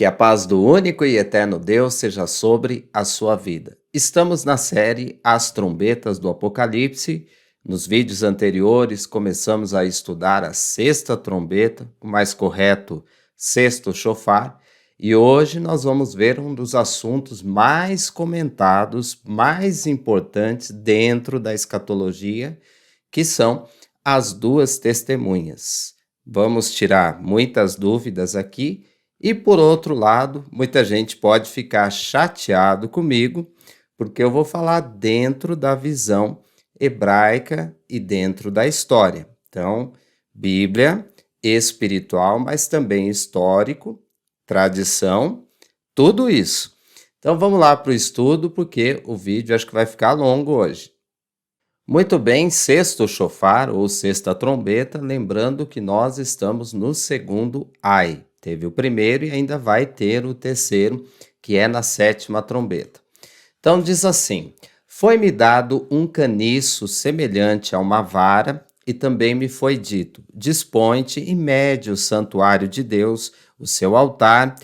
Que a paz do único e eterno Deus seja sobre a sua vida. Estamos na série As Trombetas do Apocalipse. Nos vídeos anteriores, começamos a estudar a sexta trombeta, o mais correto, sexto chofar, e hoje nós vamos ver um dos assuntos mais comentados, mais importantes dentro da escatologia, que são as duas testemunhas. Vamos tirar muitas dúvidas aqui. E por outro lado, muita gente pode ficar chateado comigo, porque eu vou falar dentro da visão hebraica e dentro da história. Então, Bíblia, espiritual, mas também histórico, tradição, tudo isso. Então vamos lá para o estudo, porque o vídeo acho que vai ficar longo hoje. Muito bem, sexto chofar ou sexta trombeta, lembrando que nós estamos no segundo ai. Teve o primeiro e ainda vai ter o terceiro, que é na sétima trombeta. Então diz assim: foi-me dado um caniço semelhante a uma vara, e também me foi dito: dispõe-te e mede o santuário de Deus, o seu altar,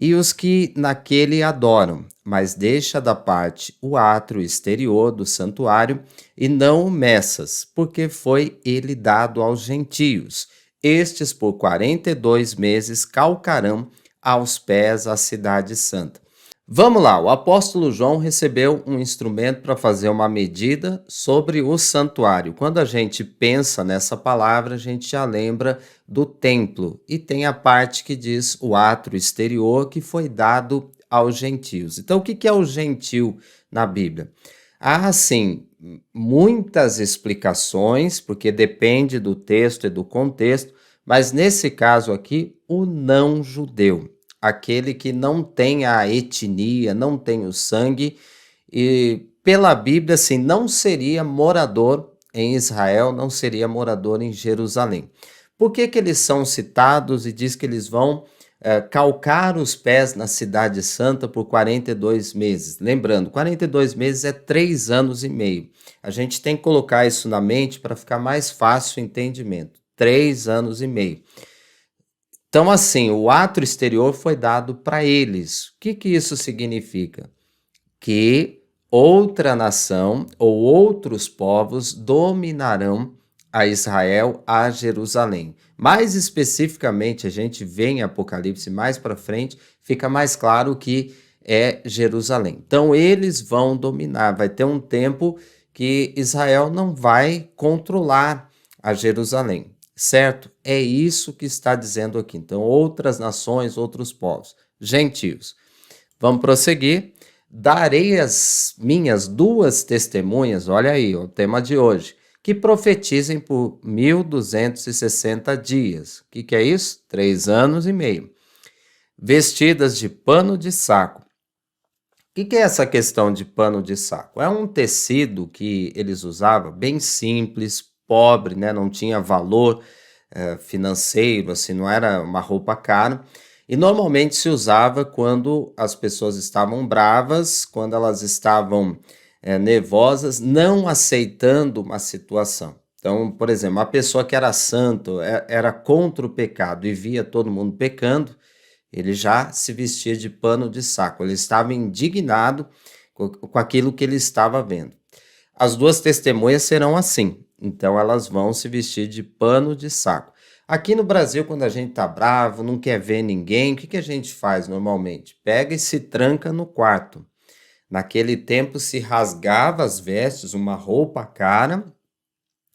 e os que naquele adoram, mas deixa da parte o átrio exterior do santuário, e não o meças, porque foi ele dado aos gentios. Estes por 42 meses calcarão aos pés a cidade santa. Vamos lá, o apóstolo João recebeu um instrumento para fazer uma medida sobre o santuário. Quando a gente pensa nessa palavra, a gente já lembra do templo. E tem a parte que diz o átrio exterior que foi dado aos gentios. Então, o que é o gentil na Bíblia? Há, sim, muitas explicações, porque depende do texto e do contexto, mas nesse caso aqui, o não-judeu, aquele que não tem a etnia, não tem o sangue, e pela Bíblia, assim, não seria morador em Israel, não seria morador em Jerusalém. Por que eles são citados e diz que eles vão calcar os pés na cidade santa por 42 meses? Lembrando, 42 meses é 3 anos e meio. A gente tem que colocar isso na mente para ficar mais fácil o entendimento. 3 anos e meio. Então, assim, o átrio exterior foi dado para eles. O que isso significa? Que outra nação ou outros povos dominarão a Israel, a Jerusalém. Mais especificamente, a gente vê em Apocalipse mais para frente, fica mais claro que é Jerusalém. Então, eles vão dominar. Vai ter um tempo que Israel não vai controlar a Jerusalém. Certo? É isso que está dizendo aqui. Então, outras nações, outros povos, gentios. Vamos prosseguir. Darei as minhas duas testemunhas, olha aí, o tema de hoje, que profetizem por 1260 dias. O que é isso? 3 anos e meio. Vestidas de pano de saco. O que é essa questão de pano de saco? É um tecido que eles usavam, bem simples, pobre, né? Não tinha valor financeiro, assim, não era uma roupa cara. E normalmente se usava quando as pessoas estavam bravas, quando elas estavam nervosas, não aceitando uma situação. Então, por exemplo, uma pessoa que era santo, era contra o pecado e via todo mundo pecando, ele já se vestia de pano de saco, ele estava indignado com aquilo que ele estava vendo. As duas testemunhas serão assim, então elas vão se vestir de pano de saco. Aqui no Brasil, quando a gente tá bravo, não quer ver ninguém, o que a gente faz normalmente? Pega e se tranca no quarto. Naquele tempo se rasgava as vestes, uma roupa cara,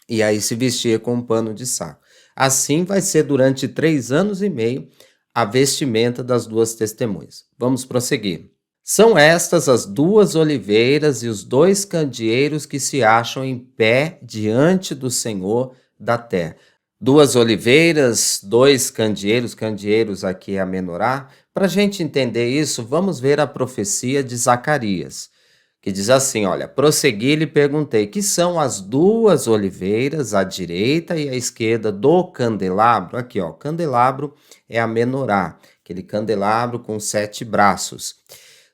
e aí se vestia com um pano de saco. Assim vai ser durante 3 anos e meio a vestimenta das duas testemunhas. Vamos prosseguir. São estas as duas oliveiras e os 2 candeeiros que se acham em pé diante do Senhor da terra. 2 oliveiras, 2 candeeiros, candeeiros aqui é a menorá. Para a gente entender isso, vamos ver a profecia de Zacarias, que diz assim, olha, prossegui e lhe perguntei, que são as 2 oliveiras, à direita e à esquerda do candelabro? Aqui, ó, candelabro é a menorá, aquele candelabro com 7 braços.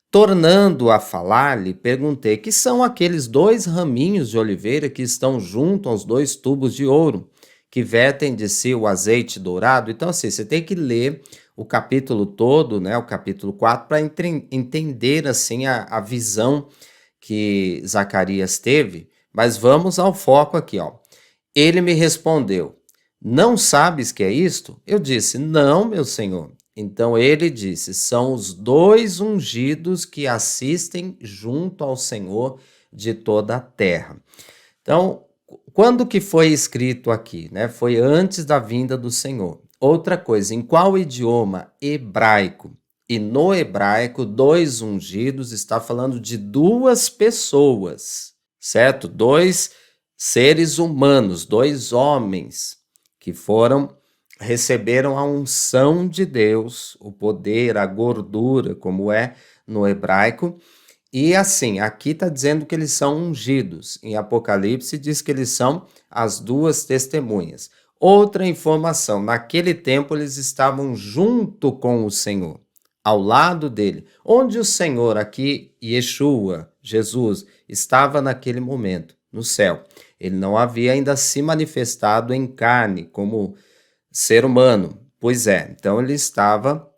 Tornando a falar, lhe perguntei, que são aqueles 2 raminhos de oliveira que estão junto aos 2 tubos de ouro, que vertem de si o azeite dourado? Então, assim, você tem que ler o capítulo todo, né, o capítulo 4, para entender assim a visão que Zacarias teve, mas vamos ao foco aqui, ó. Ele me respondeu: Não sabes que é isto? Eu disse: Não, meu senhor. Então ele disse: São os dois ungidos que assistem junto ao Senhor de toda a terra. Então, quando que foi escrito aqui, né? Foi antes da vinda do Senhor. Outra coisa, em qual idioma? Hebraico. E no hebraico, dois ungidos está falando de duas pessoas, certo? Dois seres humanos, dois homens que receberam a unção de Deus, o poder, a gordura, como é no hebraico. E assim, aqui está dizendo que eles são ungidos. Em Apocalipse diz que eles são as duas testemunhas. Outra informação, naquele tempo eles estavam junto com o Senhor, ao lado dele. Onde o Senhor, aqui, Yeshua, Jesus, estava naquele momento? No céu. Ele não havia ainda se manifestado em carne, como ser humano. Pois é, então ele estava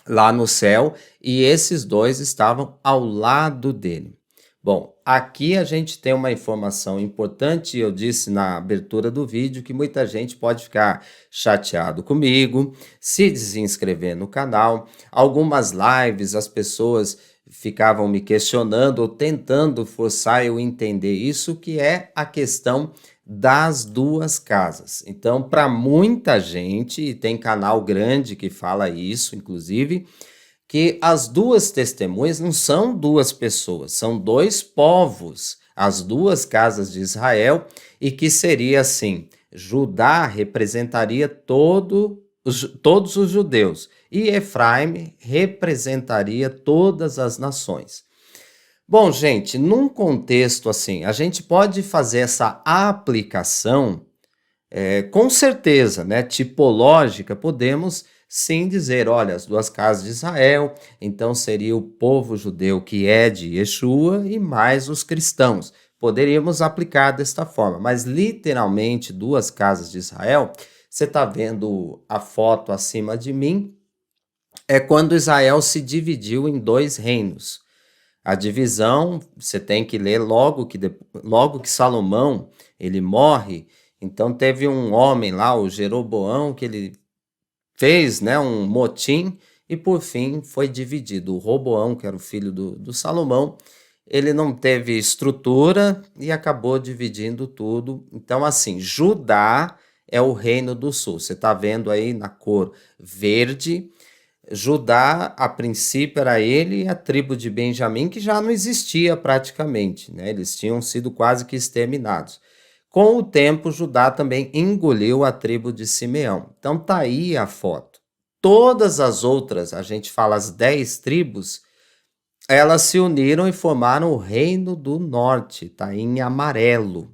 lá no céu e esses dois estavam ao lado dele. Bom, aqui a gente tem uma informação importante. Eu disse na abertura do vídeo que muita gente pode ficar chateado comigo, se desinscrever no canal. Algumas lives as pessoas ficavam me questionando ou tentando forçar eu entender isso, que é a questão das duas casas. Então, para muita gente, e tem canal grande que fala isso, inclusive, que as duas testemunhas não são duas pessoas, são dois povos, as duas casas de Israel, e que seria assim: Judá representaria todos os judeus, e Efraim representaria todas as nações. Bom, gente, num contexto assim, a gente pode fazer essa aplicação, com certeza, né, tipológica, podemos sim dizer, olha, as duas casas de Israel, então seria o povo judeu que é de Yeshua e mais os cristãos. Poderíamos aplicar desta forma, mas literalmente duas casas de Israel, você está vendo a foto acima de mim, é quando Israel se dividiu em dois reinos. A divisão, você tem que ler logo que Salomão ele morre, então teve um homem lá, o Jeroboão, que ele fez, né, um motim e por fim foi dividido. O Roboão, que era o filho do Salomão, ele não teve estrutura e acabou dividindo tudo. Então, assim, Judá é o reino do sul. Você está vendo aí na cor verde. Judá, a princípio, era ele e a tribo de Benjamim, que já não existia praticamente, né? Eles tinham sido quase que exterminados. Com o tempo, Judá também engoliu a tribo de Simeão. Então tá aí a foto. Todas as outras, a gente fala as 10 tribos, elas se uniram e formaram o Reino do Norte, tá aí em amarelo.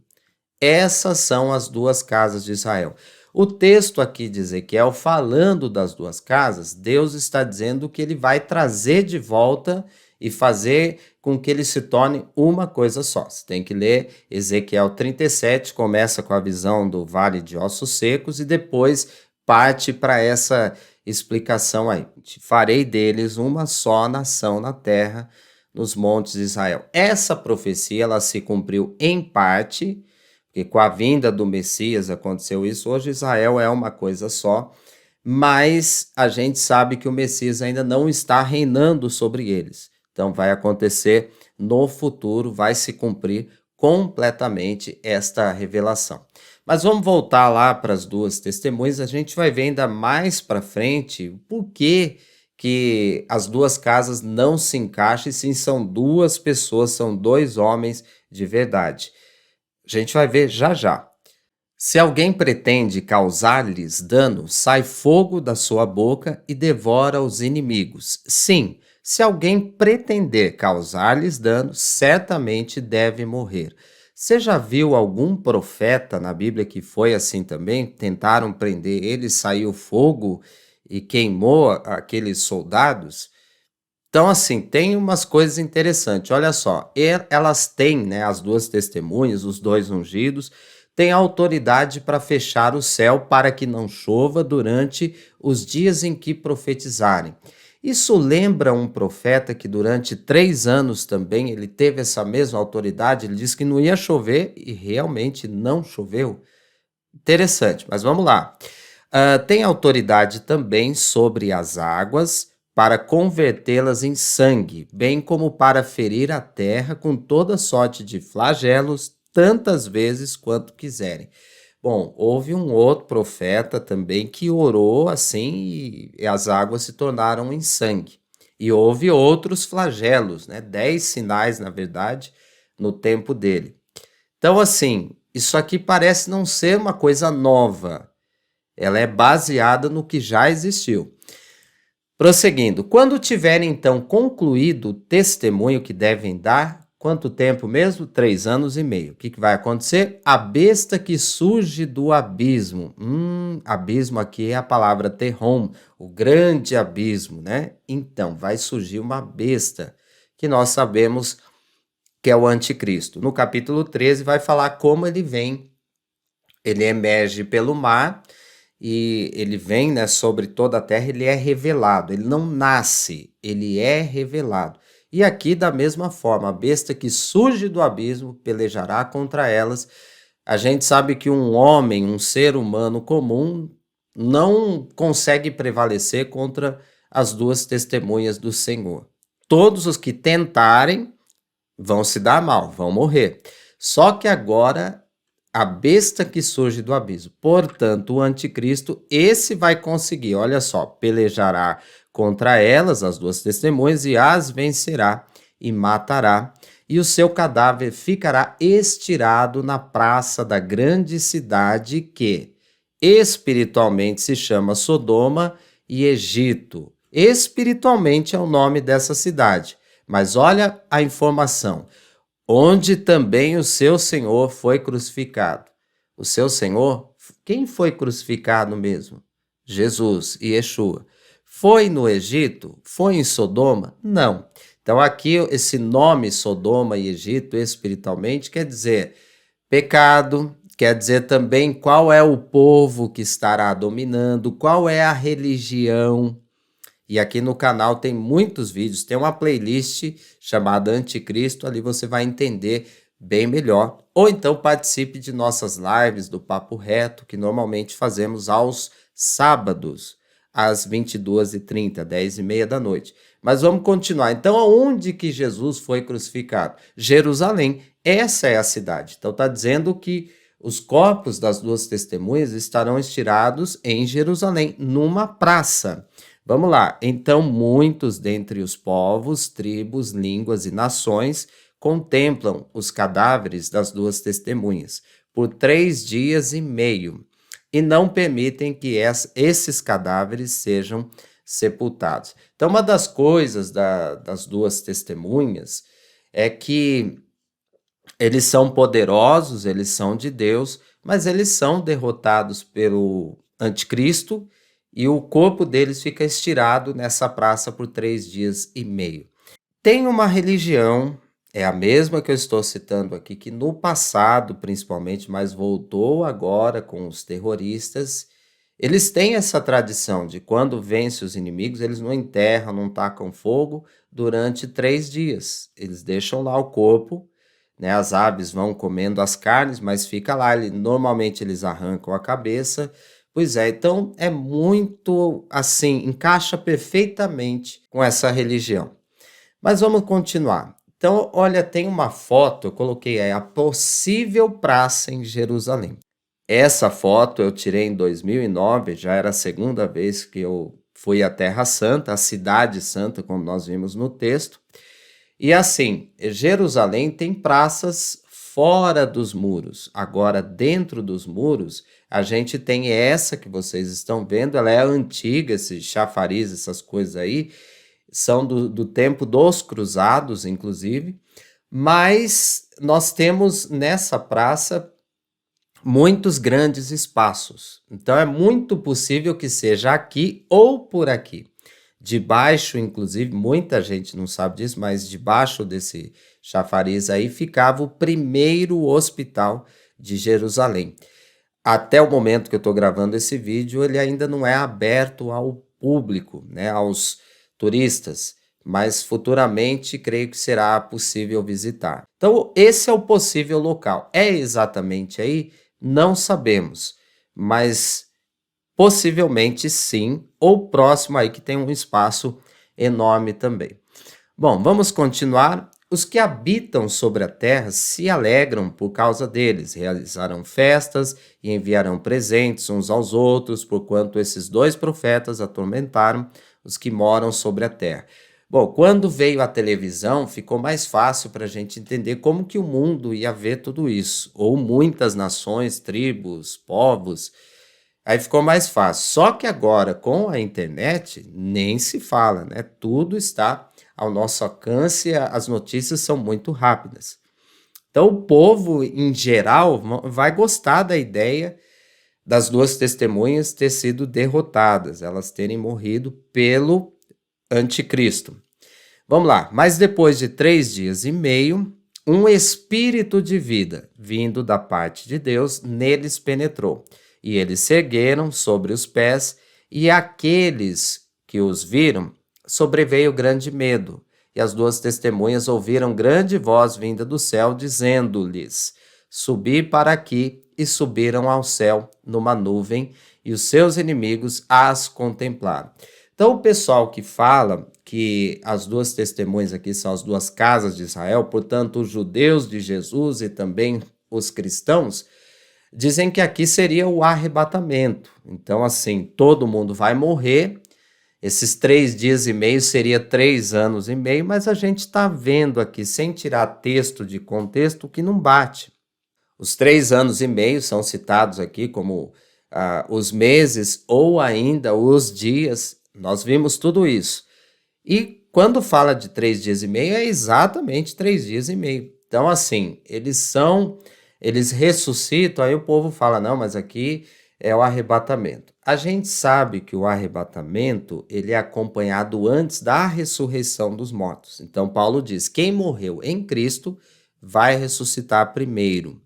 Essas são as duas casas de Israel. O texto aqui de Ezequiel, falando das duas casas, Deus está dizendo que ele vai trazer de volta e fazer com que ele se torne uma coisa só. Você tem que ler Ezequiel 37, começa com a visão do vale de ossos secos e depois parte para essa explicação aí. Farei deles uma só nação na terra, nos montes de Israel. Essa profecia ela se cumpriu em parte, porque com a vinda do Messias aconteceu isso. Hoje Israel é uma coisa só, mas a gente sabe que o Messias ainda não está reinando sobre eles. Então vai acontecer no futuro, vai se cumprir completamente esta revelação. Mas vamos voltar lá para as duas testemunhas, a gente vai ver ainda mais para frente o porquê que as duas casas não se encaixam, e sim são duas pessoas, são dois homens de verdade. A gente vai ver já já. Se alguém pretende causar-lhes dano, sai fogo da sua boca e devora os inimigos. Sim, se alguém pretender causar-lhes dano, certamente deve morrer. Você já viu algum profeta na Bíblia que foi assim também? Tentaram prender ele, saiu fogo e queimou aqueles soldados? Então, assim, tem umas coisas interessantes. Olha só, elas têm, né, as duas testemunhas, os dois ungidos, tem autoridade para fechar o céu para que não chova durante os dias em que profetizarem. Isso lembra um profeta que durante 3 anos também ele teve essa mesma autoridade, ele disse que não ia chover e realmente não choveu. Interessante, mas vamos lá. Tem autoridade também sobre as águas para convertê-las em sangue, bem como para ferir a terra com toda sorte de flagelos, tantas vezes quanto quiserem. Bom, houve um outro profeta também que orou assim e as águas se tornaram em sangue. E houve outros flagelos, né? 10 sinais, na verdade, no tempo dele. Então, assim, isso aqui parece não ser uma coisa nova. Ela é baseada no que já existiu. Prosseguindo, quando tiverem então concluído o testemunho que devem dar, quanto tempo mesmo? 3 anos e meio. O que vai acontecer? A besta que surge do abismo. Abismo aqui é a palavra terrom, o grande abismo, né? Então, vai surgir uma besta que nós sabemos que é o anticristo. No capítulo 13 vai falar como ele vem. Ele emerge pelo mar e ele vem, né, sobre toda a terra, ele é revelado, ele não nasce, ele é revelado. E aqui, da mesma forma, a besta que surge do abismo pelejará contra elas. A gente sabe que um homem, um ser humano comum, não consegue prevalecer contra as duas testemunhas do Senhor. Todos os que tentarem vão se dar mal, vão morrer. Só que agora a besta que surge do abismo, portanto, o anticristo, esse vai conseguir, olha só, pelejará contra elas, as duas testemunhas, e as vencerá e matará, e o seu cadáver ficará estirado na praça da grande cidade que espiritualmente se chama Sodoma e Egito. Espiritualmente é o nome dessa cidade, mas olha a informação onde também o seu Senhor foi crucificado. O seu Senhor, quem foi crucificado mesmo? Jesus e Yeshua. Foi no Egito? Foi em Sodoma? Não. Então aqui esse nome Sodoma e Egito espiritualmente quer dizer pecado, quer dizer também qual é o povo que estará dominando, qual é a religião. E aqui no canal tem muitos vídeos, tem uma playlist chamada Anticristo, ali você vai entender bem melhor. Ou então participe de nossas lives do Papo Reto, que normalmente fazemos aos sábados, às 22h30, 10h30 da noite. Mas vamos continuar. Então, aonde que Jesus foi crucificado? Jerusalém. Essa é a cidade. Então, está dizendo que os corpos das duas testemunhas estarão estirados em Jerusalém, numa praça. Vamos lá. Então, muitos dentre os povos, tribos, línguas e nações contemplam os cadáveres das duas testemunhas por 3 dias e meio e não permitem que esses cadáveres sejam sepultados. Então, uma das coisas das duas testemunhas é que eles são poderosos, eles são de Deus, mas eles são derrotados pelo anticristo e o corpo deles fica estirado nessa praça por 3 dias e meio. Tem uma religião, é a mesma que eu estou citando aqui, que no passado principalmente, mas voltou agora com os terroristas. Eles têm essa tradição de quando vence os inimigos, eles não enterram, não tacam fogo durante 3 dias. Eles deixam lá o corpo, né? As aves vão comendo as carnes, mas fica lá. Normalmente eles arrancam a cabeça. Pois é, então é muito assim, encaixa perfeitamente com essa religião. Mas vamos continuar. Então, olha, tem uma foto, eu coloquei aí, a possível praça em Jerusalém. Essa foto eu tirei em 2009, já era a segunda vez que eu fui à Terra Santa, a Cidade Santa, como nós vimos no texto. E assim, Jerusalém tem praças fora dos muros. Agora, dentro dos muros, a gente tem essa que vocês estão vendo, ela é antiga, esses chafariz, essas coisas aí, são do tempo dos cruzados, inclusive, mas nós temos nessa praça muitos grandes espaços. Então é muito possível que seja aqui ou por aqui. Debaixo, inclusive, muita gente não sabe disso, mas debaixo desse chafariz aí ficava o primeiro hospital de Jerusalém. Até o momento que eu estou gravando esse vídeo, ele ainda não é aberto ao público, né, aos turistas, mas futuramente creio que será possível visitar. Então, esse é o possível local. É exatamente aí? Não sabemos, mas possivelmente sim, ou próximo aí que tem um espaço enorme também. Bom, vamos continuar. Os que habitam sobre a terra se alegram por causa deles, realizarão festas e enviarão presentes uns aos outros, porquanto esses dois profetas atormentaram os que moram sobre a terra. Bom, quando veio a televisão, ficou mais fácil para a gente entender como que o mundo ia ver tudo isso, ou muitas nações, tribos, povos. Aí ficou mais fácil. Só que agora, com a internet, nem se fala, né? Tudo está ao nosso alcance, as notícias são muito rápidas. Então, o povo, em geral, vai gostar da ideia das duas testemunhas ter sido derrotadas, elas terem morrido pelo anticristo. Vamos lá. Mas depois de 3 dias e meio, um espírito de vida, vindo da parte de Deus, neles penetrou. E eles se ergueram sobre os pés, e aqueles que os viram, sobreveio grande medo. E as duas testemunhas ouviram grande voz vinda do céu, dizendo-lhes: Subi para aqui, e subiram ao céu numa nuvem, e os seus inimigos as contemplaram. Então, o pessoal que fala que as duas testemunhas aqui são as duas casas de Israel, portanto, os judeus de Jesus e também os cristãos, dizem que aqui seria o arrebatamento. Então, assim, todo mundo vai morrer. Esses 3 dias e meio seria 3 anos e meio, mas a gente está vendo aqui, sem tirar texto de contexto, que não bate. Os 3 anos e meio são citados aqui como os meses ou ainda os dias. Nós vimos tudo isso. E quando fala de 3 dias e meio, é exatamente 3 dias e meio. Então, assim, eles ressuscitam, aí o povo fala, não, mas aqui é o arrebatamento. A gente sabe que o arrebatamento, ele é acompanhado antes da ressurreição dos mortos. Então, Paulo diz, quem morreu em Cristo vai ressuscitar primeiro.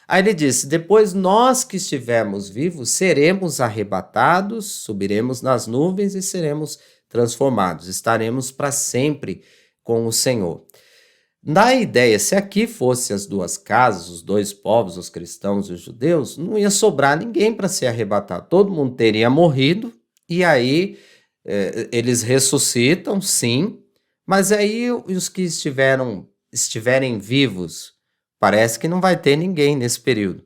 Aí ele disse, depois nós que estivermos vivos, seremos arrebatados, subiremos nas nuvens e seremos transformados, estaremos para sempre com o Senhor. Na ideia, se aqui fossem as duas casas, os dois povos, os cristãos e os judeus, não ia sobrar ninguém para ser arrebatado. Todo mundo teria morrido, e aí eles ressuscitam, sim, mas aí os que estiverem vivos, parece que não vai ter ninguém nesse período.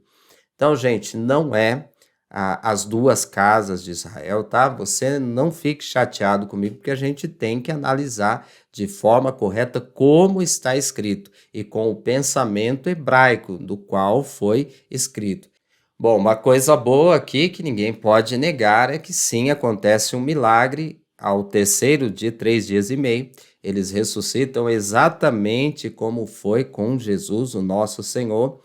Então, gente, não é as duas casas de Israel, tá? Você não fique chateado comigo, porque a gente tem que analisar de forma correta como está escrito e com o pensamento hebraico do qual foi escrito. Bom, uma coisa boa aqui que ninguém pode negar é que sim, acontece um milagre ao terceiro dia, 3 dias e meio. Eles ressuscitam exatamente como foi com Jesus, o nosso Senhor,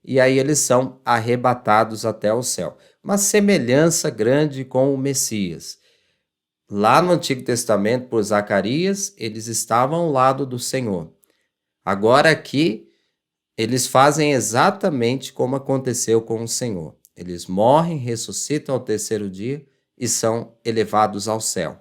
e aí eles são arrebatados até o céu. Uma semelhança grande com o Messias. Lá no Antigo Testamento, por Zacarias, eles estavam ao lado do Senhor. Agora aqui, eles fazem exatamente como aconteceu com o Senhor. Eles morrem, ressuscitam ao terceiro dia e são elevados ao céu.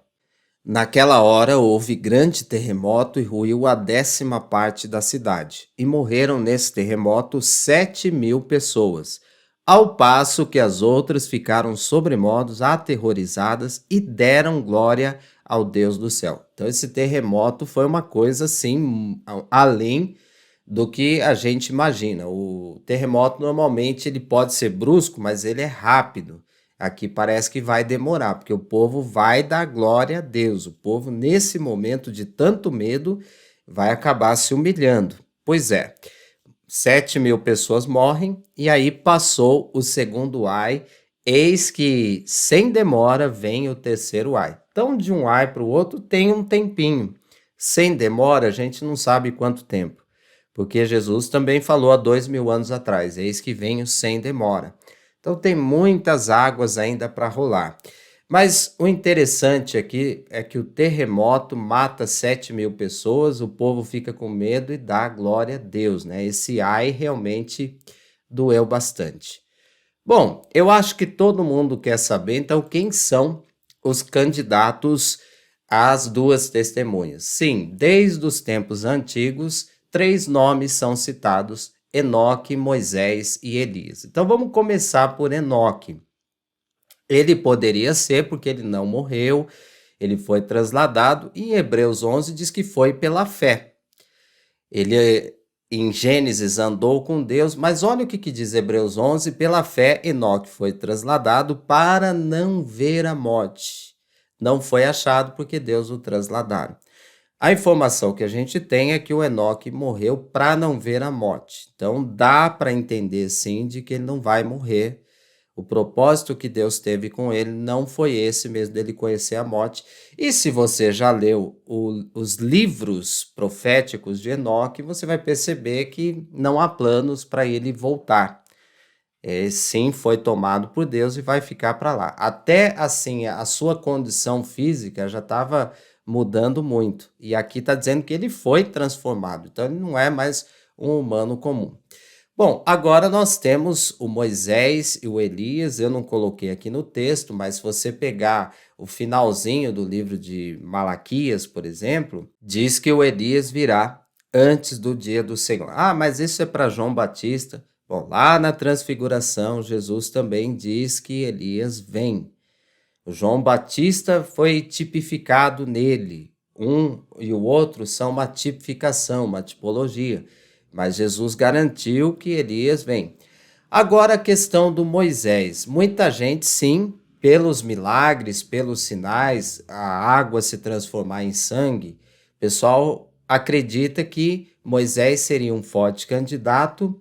Naquela hora houve grande terremoto e ruiu a 10ª parte da cidade, e morreram nesse terremoto 7.000 pessoas, ao passo que as outras ficaram sobremodos aterrorizadas e deram glória ao Deus do céu. Então esse terremoto foi uma coisa assim, além do que a gente imagina. O terremoto normalmente ele pode ser brusco, mas ele é rápido. Aqui parece que vai demorar, porque o povo vai dar glória a Deus. O povo, nesse momento de tanto medo, vai acabar se humilhando. Pois é, 7.000 pessoas morrem, e aí passou o segundo ai, eis que, sem demora, vem o terceiro ai. Então, de um ai para o outro tem um tempinho. Sem demora, a gente não sabe quanto tempo, porque Jesus também falou há 2.000 anos atrás, eis que venho sem demora. Então tem muitas águas ainda para rolar. Mas o interessante aqui é que o terremoto mata 7.000 pessoas, o povo fica com medo e dá glória a Deus, né? Esse ai realmente doeu bastante. Bom, eu acho que todo mundo quer saber, então, quem são os candidatos às duas testemunhas. Sim, desde os tempos antigos, três nomes são citados: Enoque, Moisés e Elias. Então vamos começar por Enoque. Ele poderia ser porque ele não morreu, ele foi trasladado, e em Hebreus 11 diz que foi pela fé. Ele, em Gênesis, andou com Deus, mas olha o que diz Hebreus 11: pela fé, Enoque foi trasladado para não ver a morte. Não foi achado porque Deus o trasladaram. A informação que a gente tem é que o Enoque morreu para não ver a morte. Então dá para entender sim de que ele não vai morrer. O propósito que Deus teve com ele não foi esse mesmo, dele conhecer a morte. E se você já leu os livros proféticos de Enoque, você vai perceber que não há planos para ele voltar. Sim, foi tomado por Deus e vai ficar para lá. Até assim, a sua condição física já estava mudando muito. E aqui está dizendo que ele foi transformado. Então ele não é mais um humano comum. Bom, agora nós temos o Moisés e o Elias. Eu não coloquei aqui no texto, mas se você pegar o finalzinho do livro de Malaquias, por exemplo, diz que o Elias virá antes do dia do Senhor. Ah, mas isso é para João Batista. Bom, lá na Transfiguração, Jesus também diz que Elias vem. O João Batista foi tipificado nele. Um e o outro são uma tipificação, uma tipologia. Mas Jesus garantiu que Elias vem. Agora a questão do Moisés. Muita gente, sim, pelos milagres, pelos sinais, a água se transformar em sangue, o pessoal acredita que Moisés seria um forte candidato,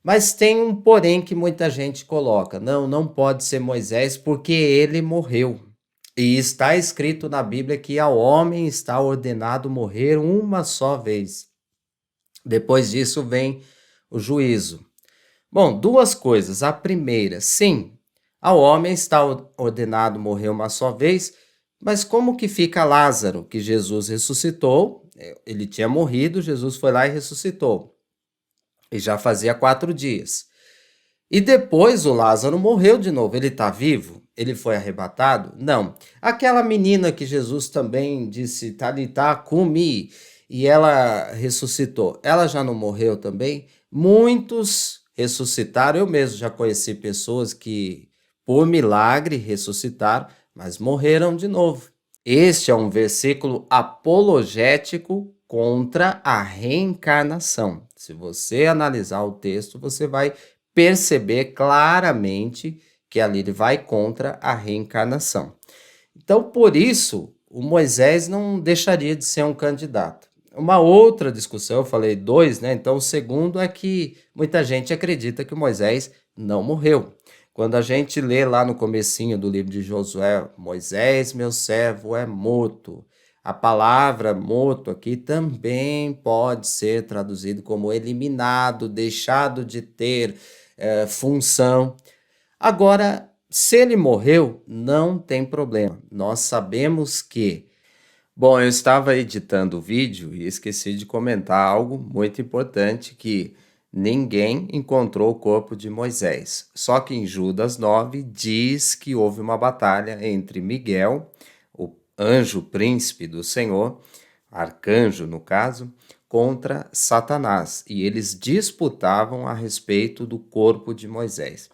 mas tem um porém que muita gente coloca. Não, não pode ser Moisés porque ele morreu. E está escrito na Bíblia que ao homem está ordenado morrer uma só vez. Depois disso vem o juízo. Bom, duas coisas. A primeira, sim, ao homem está ordenado morrer uma só vez, mas como que fica Lázaro, que Jesus ressuscitou? Ele tinha morrido, Jesus foi lá e ressuscitou. E já fazia 4 dias. E depois o Lázaro morreu de novo. Ele está vivo? Ele foi arrebatado? Não. Aquela menina que Jesus também disse, Talitá cumi, e ela ressuscitou, ela já não morreu também? Muitos ressuscitaram. Eu mesmo já conheci pessoas que, por milagre, ressuscitaram, mas morreram de novo. Este é um versículo apologético contra a reencarnação. Se você analisar o texto, você vai perceber claramente que ali ele vai contra a reencarnação. Então, por isso, o Moisés não deixaria de ser um candidato. Uma outra discussão, eu falei dois, né? Então, o segundo é que muita gente acredita que o Moisés não morreu. Quando a gente lê lá no comecinho do livro de Josué, Moisés, meu servo, é morto. A palavra morto aqui também pode ser traduzido como eliminado, deixado de ter função. Agora, se ele morreu, não tem problema. Nós sabemos que... Bom, eu estava editando o vídeo e esqueci de comentar algo muito importante, que ninguém encontrou o corpo de Moisés. Só que em Judas 9 diz que houve uma batalha entre Miguel, o anjo príncipe do Senhor, arcanjo no caso, contra Satanás, e eles disputavam a respeito do corpo de Moisés.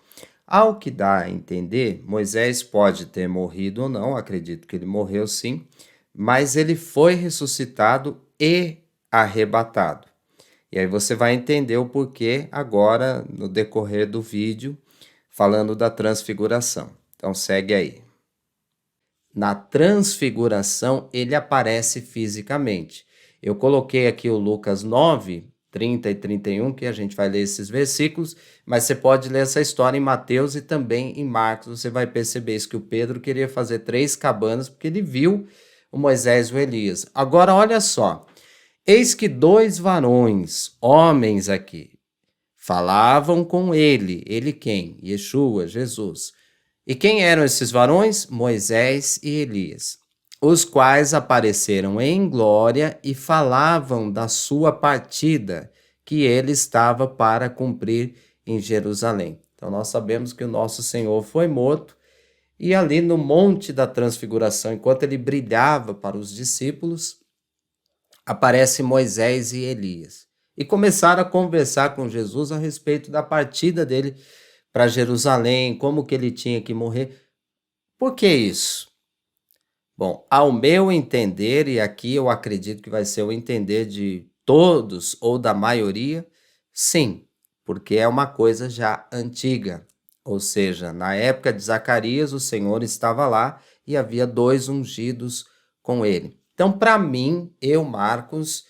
Ao que dá a entender, Moisés pode ter morrido ou não, acredito que ele morreu sim, mas ele foi ressuscitado e arrebatado. E aí você vai entender o porquê agora no decorrer do vídeo, falando da transfiguração. Então segue aí. Na transfiguração ele aparece fisicamente. Eu coloquei aqui o Lucas 9, 30 e 31, que a gente vai ler esses versículos, mas você pode ler essa história em Mateus e também em Marcos. Você vai perceber isso, que o Pedro queria fazer 3 cabanas, porque ele viu o Moisés e o Elias. Agora, olha só. Eis que 2 varões, homens aqui, falavam com ele. Ele quem? Yeshua, Jesus. E quem eram esses varões? Moisés e Elias, os quais apareceram em glória e falavam da sua partida, que ele estava para cumprir em Jerusalém. Então nós sabemos que o nosso Senhor foi morto e ali no Monte da Transfiguração, enquanto ele brilhava para os discípulos, aparece Moisés e Elias. E começaram a conversar com Jesus a respeito da partida dele para Jerusalém, como que ele tinha que morrer. Por que isso? Bom, ao meu entender, e aqui eu acredito que vai ser o entender de todos ou da maioria, sim, porque é uma coisa já antiga. Ou seja, na época de Zacarias, o Senhor estava lá e havia 2 ungidos com ele. Então, para mim, Marcos,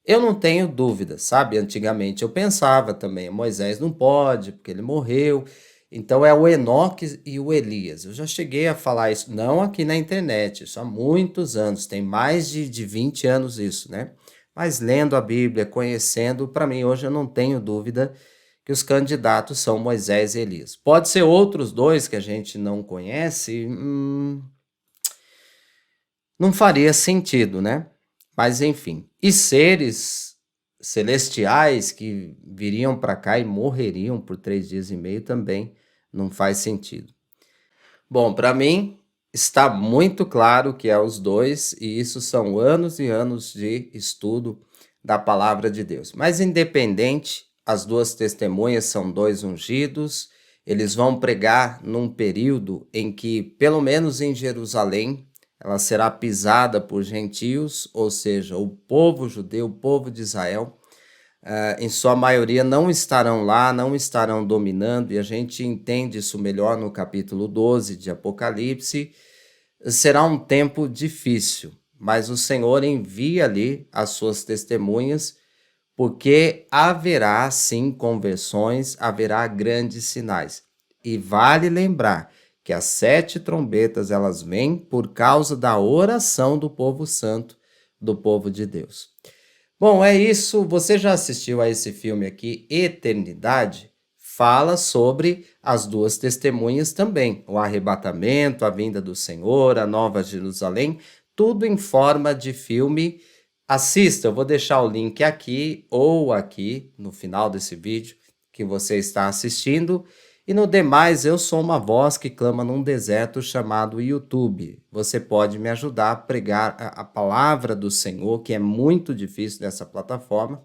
eu não tenho dúvida, sabe? Antigamente eu pensava também, Moisés não pode, porque ele morreu. Então é o Enoque e o Elias. Eu já cheguei a falar isso, não aqui na internet, isso há muitos anos, tem mais de 20 anos isso, né? Mas lendo a Bíblia, conhecendo, para mim hoje eu não tenho dúvida que os candidatos são Moisés e Elias. Pode ser outros 2 que a gente não conhece, não faria sentido, né? Mas enfim, e seres celestiais que viriam para cá e morreriam por 3 dias e meio também não faz sentido. Bom, para mim está muito claro que é os 2 e isso são anos e anos de estudo da palavra de Deus. Mas independente, as 2 testemunhas são 2 ungidos, eles vão pregar num período em que, pelo menos em Jerusalém, ela será pisada por gentios, ou seja, o povo judeu, o povo de Israel, em sua maioria não estarão lá, não estarão dominando, e a gente entende isso melhor no capítulo 12 de Apocalipse. Será um tempo difícil, mas o Senhor envia ali as suas testemunhas, porque haverá sim conversões, haverá grandes sinais. E vale lembrar que as 7 trombetas elas vêm por causa da oração do povo santo, do povo de Deus. Bom, é isso. Você já assistiu a esse filme aqui, Eternidade? Fala sobre as 2 testemunhas também, o arrebatamento, a vinda do Senhor, a Nova Jerusalém, tudo em forma de filme. Assista, eu vou deixar o link aqui ou aqui no final desse vídeo que você está assistindo. E no demais, eu sou uma voz que clama num deserto chamado YouTube. Você pode me ajudar a pregar a palavra do Senhor, que é muito difícil nessa plataforma,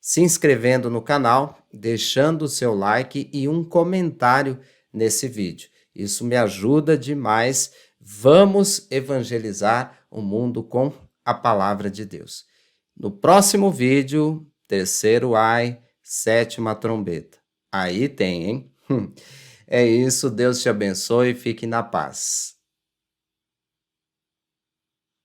se inscrevendo no canal, deixando o seu like e um comentário nesse vídeo. Isso me ajuda demais. Vamos evangelizar o mundo com a palavra de Deus. No próximo vídeo, 3º ai, 7ª trombeta. Aí tem, hein? É isso, Deus te abençoe e fique na paz.